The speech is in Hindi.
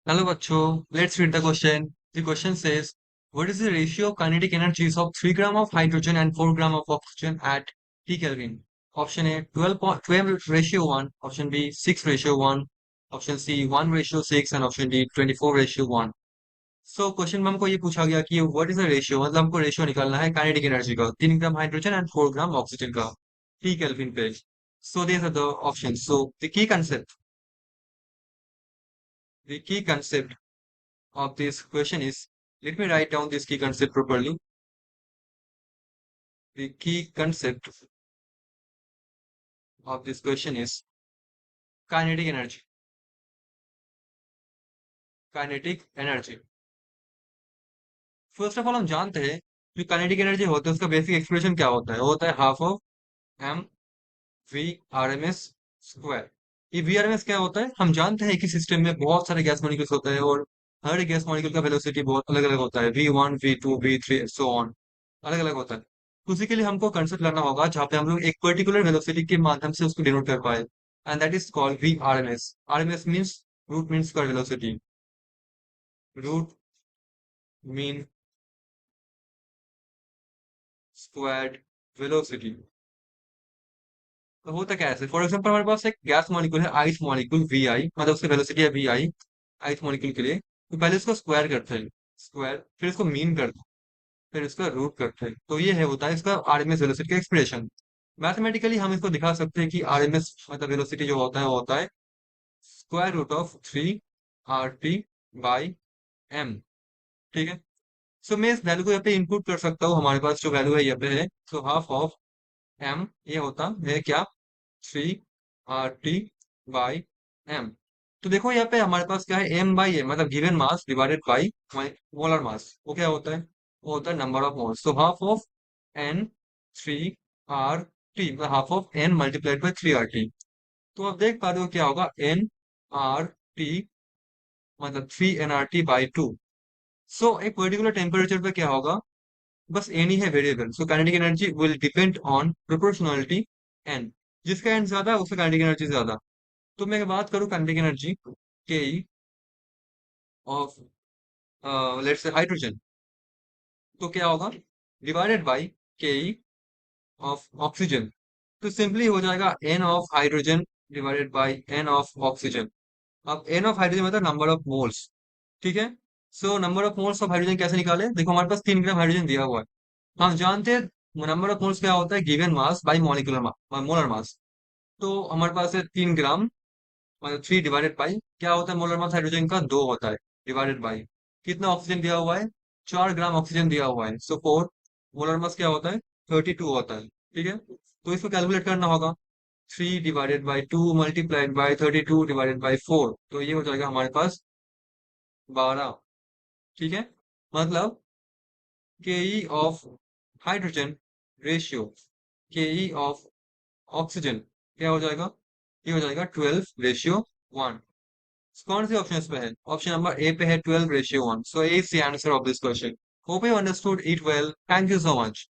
Hello, Bacho. Let's read the question. The question says, what is the ratio of kinetic energies of 3 gram of hydrogen and 4 gram of oxygen at T Kelvin? Option A, 12 ratio 1. Option B, 6 ratio 1. Option C, 1 ratio 6. And option D, 24 ratio 1. So question में हमको ये पूछा गया कि व्हाट इज द रेशियो, मतलब हमको रेशियो निकालना है काइनेटिक एनर्जी का 3 gram hydrogen and 4 gram oxygen का टी केल्विन पे. So these are the options. So the key concept of this question is, let me write down this key concept properly. The key concept of this question is kinetic energy. Kinetic energy. First of all हम जानते हैं जो काइनेटिक एनर्जी होता है उसका बेसिक एक्सप्रेशन क्या होता है. वो होता है half of M V R M S square. ये वी आर एम एस क्या होता है? हम जानते हैं कि सिस्टम में बहुत सारे गैस मॉलिक्यूल्स होते हैं और हर गैस मॉलिक्यूल का वेलोसिटी बहुत अलग अलग होता है. V1 V2 V3 so on, अलग अलग होता है. तो उसी के लिए हमको कंसेप्ट करना होगा जहाँ पे हम लोग एक पर्टिकुलर वेलोसिटी के माध्यम से उसको डिनोट कर पाए, and that is called V R M S. R M S means root mean square velocity. Root mean squared velocity. तो होता क्या है? फॉर एग्जाम्पल हमारे पास एक गैस मॉलिक्यूल है, आइस मॉलिक्यूल वी आई, मतलब उसकी वेलोसिटी है वी आई आइस मॉलिक्यूल के लिए. तो पहले इसको स्क्वायर करते हैं, स्क्वायर, फिर इसको मीन करते हैं, फिर इसका रूट करते हैं. तो ये है होता है इसका आरएमएस वेलोसिटी का एक्सप्रेशन. मैथमेटिकली हम इसको दिखा सकते हैं कि आरएमएस मतलब वेलोसिटी जो होता है वो होता है स्क्वायर रूट ऑफ 3 RT/m. ठीक है. सो मैं इस वैल्यू को यहाँ पे इनपुट कर सकता हूँ. हमारे पास जो वैल्यू है यहाँ पे है, सो हाफ ऑफ एम ये होता है क्या, 3 RT/m. तो देखो यहाँ पे हमारे पास क्या है, एम बाई ए मतलब given mass divided by molar mass. वो क्या होता है? वो होता है नंबर ऑफ मोल्स. तो हाफ ऑफ N 3 RT मतलब half of N multiplied by 3 RT. तो आप देख पा रहे हो क्या होगा, N RT मतलब 3 nRT/2. सो एक पर्टिकुलर टेम्परेचर पे क्या होगा, बस एन ही है variable. So kinetic energy will depend on proportionality N. जिसका एन ज्यादा है उसका काइनेटिक एनर्जी ज्यादा. तो मैं बात करूं kinetic energy K of let's say hydrogen, तो क्या होगा, divided by K of oxygen. तो सिंपली हो जाएगा N of hydrogen divided by N of oxygen. अब एन ऑफ हाइड्रोजन मतलब नंबर ऑफ मोल्स. ठीक है. So number of moles of hydrogen कैसे निकाले? देखो हमारे पास 3 ग्राम हाइड्रोजन दिया हुआ है. हम जानते हैं नंबर ऑफ मोल्स क्या होता है, given mass by molecular molar mass. तो हमारे पास है 3 ग्राम मतलब 3 डिवाइडेड बाई क्या होता है, मोलर मास हाइड्रोजन का 2 होता है, डिवाइडेड बाई कितना ऑक्सीजन दिया हुआ है, 4 ग्राम ऑक्सीजन दिया हुआ है. सो 4 मोलर मास क्या होता है, 32 होता है. ठीक है. तो इसको कैलकुलेट करना होगा, 3/2 मल्टीप्लाइड बाई 32/4. तो ये हो जाएगा हमारे पास 12. ठीक है. मतलब के ई ऑफ हाइड्रोजन रेशियो के ई ऑफ ऑक्सीजन क्या हो जाएगा, ये हो जाएगा 12/1. कौन से ऑप्शन पे है? ऑप्शन नंबर ए पे है 12/1. So A is the answer of this question. Hope you understood it well. Thank you so much.